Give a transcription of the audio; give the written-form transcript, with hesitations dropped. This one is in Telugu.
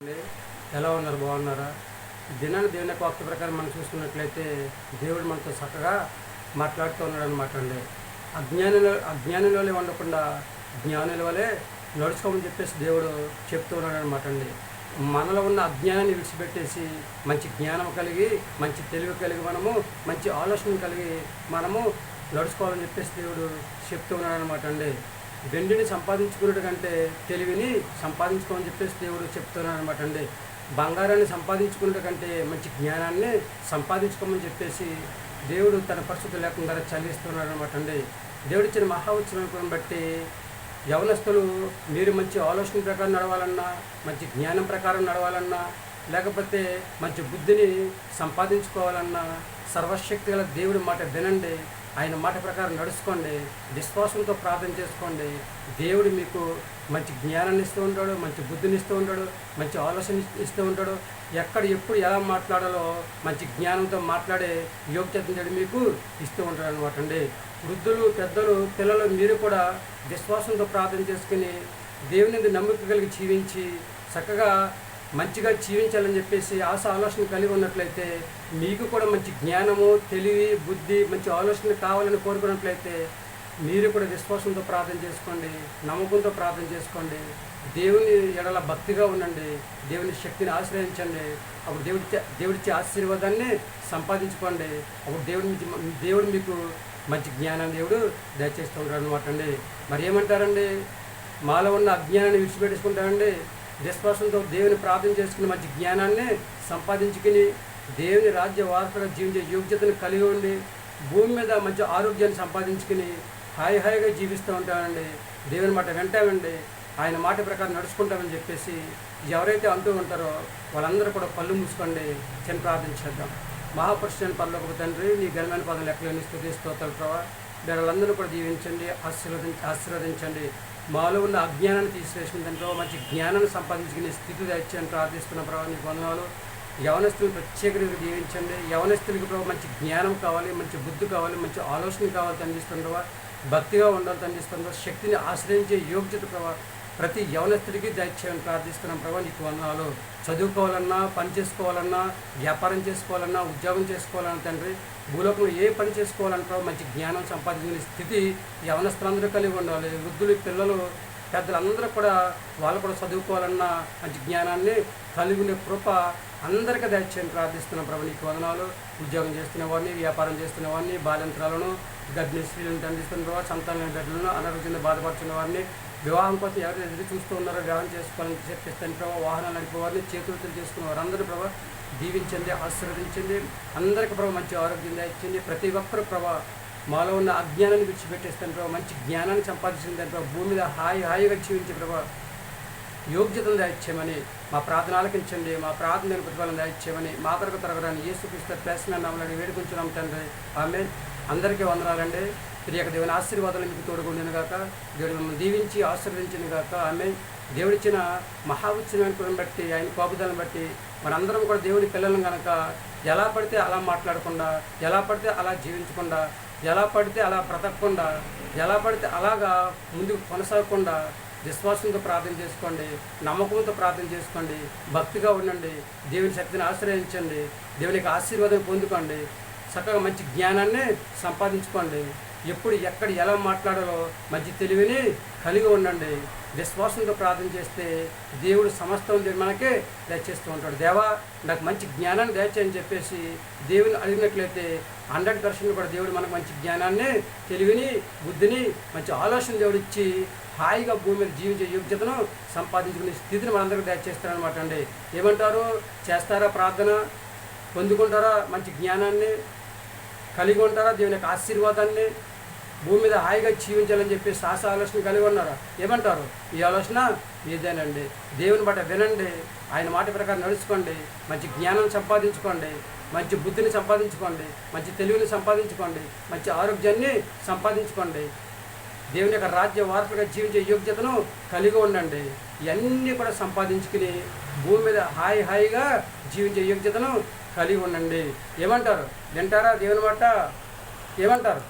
అండి. ఎలా ఉన్నారు? బాగున్నారా? దినాన్ని దేవుని యొక్క వాక్య ప్రకారం మనం చూసుకున్నట్లయితే దేవుడు మనతో చక్కగా మాట్లాడుతూ ఉన్నాడు అనమాట అండి. అజ్ఞానుల ఉండకుండా జ్ఞానుల వలె నడుచుకోమని చెప్పేసి దేవుడు చెప్తూ ఉన్నాడు అనమాట అండి. మనలో ఉన్న అజ్ఞానాన్ని విడిచిపెట్టేసి మంచి జ్ఞానం కలిగి, మంచి తెలివి కలిగి, మంచి ఆలోచన కలిగి మనము నడుచుకోవాలని చెప్పేసి దేవుడు చెప్తూ ఉన్నాడు అనమాట అండి. వెండిని సంపాదించుకున్నట్టు కంటే తెలివిని సంపాదించుకోమని చెప్పేసి దేవుడు చెప్తున్నాడు అనమాట అండి. బంగారాన్ని సంపాదించుకున్నట్టు కంటే మంచి జ్ఞానాన్ని సంపాదించుకోమని చెప్పేసి దేవుడు తన పరిస్థితులు లేకుండా చల్లిస్తున్నాడు అనమాట అండి. దేవుడిచ్చిన మహాఉత్సవం బట్టి యవనస్తులు మీరు మంచి ఆలోచన ప్రకారం నడవాలన్నా, మంచి జ్ఞానం ప్రకారం నడవాలన్నా, లేకపోతే మంచి బుద్ధిని సంపాదించుకోవాలన్నా సర్వశక్తి గల దేవుడి మాట వినండి. ఆయన మాట ప్రకారం నడుచుకోండి. విశ్వాసంతో ప్రార్థన చేసుకోండి. దేవుడు మీకు మంచి జ్ఞానాన్ని ఇస్తూ ఉంటాడు, మంచి బుద్ధిని ఇస్తూ ఉంటాడు, మంచి ఆలోచన ఇస్తూ ఉంటాడు. ఎక్కడ ఎప్పుడు ఎలా మాట్లాడాలో మంచి జ్ఞానంతో మాట్లాడే యోగ్యతను మీకు ఇస్తూ ఉంటాడు అనమాట అండి. వృద్ధులు, పెద్దలు, పిల్లలు మీరు కూడా విశ్వాసంతో ప్రార్థన చేసుకుని దేవుని నమ్మకం కలిగి జీవించి చక్కగా మంచిగా జీవించాలని చెప్పేసి ఆలోచన కలిగి ఉన్నట్లయితే మీకు కూడా మంచి జ్ఞానము, తెలివి, బుద్ధి, మంచి ఆలోచన కావాలని కోరుకున్నట్లయితే మీరు కూడా విశ్వాసంతో ప్రార్థన చేసుకోండి, నమ్మకంతో ప్రార్థన చేసుకోండి. దేవుని ఎడల భక్తిగా ఉండండి, దేవుని శక్తిని ఆశ్రయించండి. అప్పుడు దేవుడిచ్చే ఆశీర్వాదాన్ని సంపాదించుకోండి. అప్పుడు దేవుడు మీకు మంచి జ్ఞానాన్ని దేవుడు దయచేస్తూ ఉంటాడు అనమాట అండి. మరి ఏమంటారండి? మాలో ఉన్న అజ్ఞానాన్ని విడిచిపెట్టుకుంటారండి. విశ్వాసంతో దేవుని ప్రార్థన చేసుకుని మంచి జ్ఞానాన్ని సంపాదించుకుని దేవుని రాజ్య వారసుగా జీవించే యోగ్యతను కలిగి ఉండి భూమి మీద మంచి ఆరోగ్యాన్ని సంపాదించుకుని హాయిగా జీవిస్తూ ఉంటామండి. దేవుని మాట వింటామండి, ఆయన మాట ప్రకారం నడుచుకుంటామని చెప్పేసి ఎవరైతే అంటూ ఉంటారో వాళ్ళందరూ కూడా కళ్ళు మూసుకోండి. చిన్న ప్రార్థన చేద్దాం. మహాపురుషుని పరలోకపు తండ్రి, నీ ఘనమైన పదం లెక్కలేని స్తుతి స్తోత్రాలు ప్రభావ. వీళ్ళందరూ కూడా దీవించండి, ఆశీర్వదించండి. మాలో ఉన్న అజ్ఞానాన్ని తీసివేసిన ప్రభావ మంచి జ్ఞానాన్ని సంపాదించుకునే స్థితి తెచ్చని ప్రార్థిస్తున్న ప్రభావ. నీ వందనాలు. యవనస్తులు ప్రత్యేకంగా దీవించండి. యవనస్తులకి ప్రభావ మంచి జ్ఞానం కావాలి, మంచి బుద్ధి కావాలి, మంచి ఆలోచన కావాలి తండిస్తుండవా. భక్తిగా ఉండాలి తండిస్తుండవా. శక్తిని ఆశ్రయించే యోగ్యత ప్రభావ ప్రతి యవనస్తుడికి దయచేయని ప్రార్థిస్తున్నాం ప్రభావ. నీకు వందనాలు. చదువుకోవాలన్నా, పని చేసుకోవాలన్నా, వ్యాపారం చేసుకోవాలన్నా, ఉద్యోగం చేసుకోవాలన్నా తండ్రి, భూలోకంలో ఏ పని చేసుకోవాలంటారో మంచి జ్ఞానం సంపాదించుకునే స్థితి యవనస్తులందరూ కలిగి ఉండాలి. వృద్ధులు, పిల్లలు, పెద్దలందరూ కూడా వాళ్ళు కూడా చదువుకోవాలన్నా మంచి జ్ఞానాన్ని కలిగి ఉండే కృప అందరికీ దయచేయని ప్రార్థిస్తున్నాం ప్రభు. నీకు వందనాలు. ఉద్యోగం చేస్తున్న వారిని, వ్యాపారం చేస్తున్న వారిని, బాలింతరాలను, గర్భిణీ స్త్రీలను తండ్రిస్తున్న ప్రభావ, సంతాన బిడ్డలను, అనారోగ్యంతో బాధపడుతున్న వారిని, వివాహం కోసం ఎవరైతే ఎదురు చూస్తూ ఉన్నారో వివాహం చేసుకోవాలని చెప్పిస్తాను ప్రభావ. వాహనాలు నడిపేవారిని, చేతులతో చేసుకున్న వారందరూ ప్రభావ దీవించండి, ఆశీర్వదించండి. అందరికీ ప్రభావ మంచి ఆరోగ్యం ఇచ్చండి. ప్రతి ఒక్కరు ప్రభావ మాలో ఉన్న అజ్ఞానాన్ని విడిచిపెట్టేస్తాను ప్రభావ. మంచి జ్ఞానాన్ని సంపాదించింది ప్రభావ. భూమి మీద హాయిగా జీవించే ప్రభావ యోగ్యతను దయచేయమని మా ప్రార్థన ఆలకించండి. మా ప్రార్థన ప్రతిఫలం దయచేయమని మా కొరకు తరగరాని యేసుక్రీస్తు ప్రశ్న నామలని వేడుకుంటున్నాం తండ్రి. ఆమె అందరికీ వందనాలండి. ప్రియక దేవుని ఆశీర్వాదాలు మీకు తోడుకుండిన గాక. దేవుడు మిమ్మల్ని దీవించి ఆశీర్వదించిన గాక. ఆమె దేవుడిచ్చిన మహాఉత్సవాన్ని బట్టి, ఆయన కోపదాలను బట్టి మనందరం కూడా దేవుని పిల్లలను కనుక ఎలా పడితే అలా మాట్లాడకుండా, ఎలా పడితే అలా జీవించకుండా, ఎలా పడితే అలా బ్రతకకుండా, ఎలా పడితే అలాగా ముందుకు కొనసాగకుండా విశ్వాసంతో ప్రార్థన చేసుకోండి, నమ్మకంతో ప్రార్థన చేసుకోండి, భక్తిగా ఉండండి, దేవుని శక్తిని ఆశ్రయించండి, దేవునికి ఆశీర్వాదం పొందుకోండి, చక్కగా మంచి జ్ఞానాన్ని సంపాదించుకోండి. ఎప్పుడు ఎక్కడ ఎలా మాట్లాడాలో మంచి తెలివిని కలిగి ఉండండి. విశ్వాసంతో ప్రార్థన చేస్తే దేవుడు సమస్తం మనకే దయచేస్తూ ఉంటాడు. దేవా నాకు మంచి జ్ఞానాన్ని దయచేయని చెప్పేసి దేవుని అడిగినట్లయితే 100% కూడా దేవుడు మనకు మంచి జ్ఞానాన్ని, తెలివిని, బుద్ధిని, మంచి ఆలోచన దేవుడు ఇచ్చి హాయిగా భూమి మీద జీవించే యోగ్యతను సంపాదించుకునే స్థితిని మనందరికీ దయచేస్తారనమాట అండి. ఏమంటారు? చేస్తారా? ప్రార్థన పొందుకుంటారా? మంచి జ్ఞానాన్ని కలిగి ఉంటారా? దేవుని యొక్క ఆశీర్వాదాన్ని భూమి మీద హాయిగా జీవించాలని చెప్పి ఆలోచన కలిగి ఉన్నారా? ఏమంటారు? ఈ ఆలోచన ఇదేనండి. దేవుని మాట వినండి, ఆయన మాట ప్రకారం నడుచుకోండి, మంచి జ్ఞానం సంపాదించుకోండి, మంచి బుద్ధిని సంపాదించుకోండి, మంచి తెలివిని సంపాదించుకోండి, మంచి ఆరోగ్యాన్ని సంపాదించుకోండి, దేవుని యొక్క రాజ్య వారసులుగా జీవించే యోగ్యతను కలిగి ఉండండి. ఇవన్నీ కూడా సంపాదించుకుని భూమి మీద హాయిగా జీవించే యోగ్యతను కలిగి ఉండండి. ఏమంటారు? వింటారా దేవుని మాట? ఏమంటారు?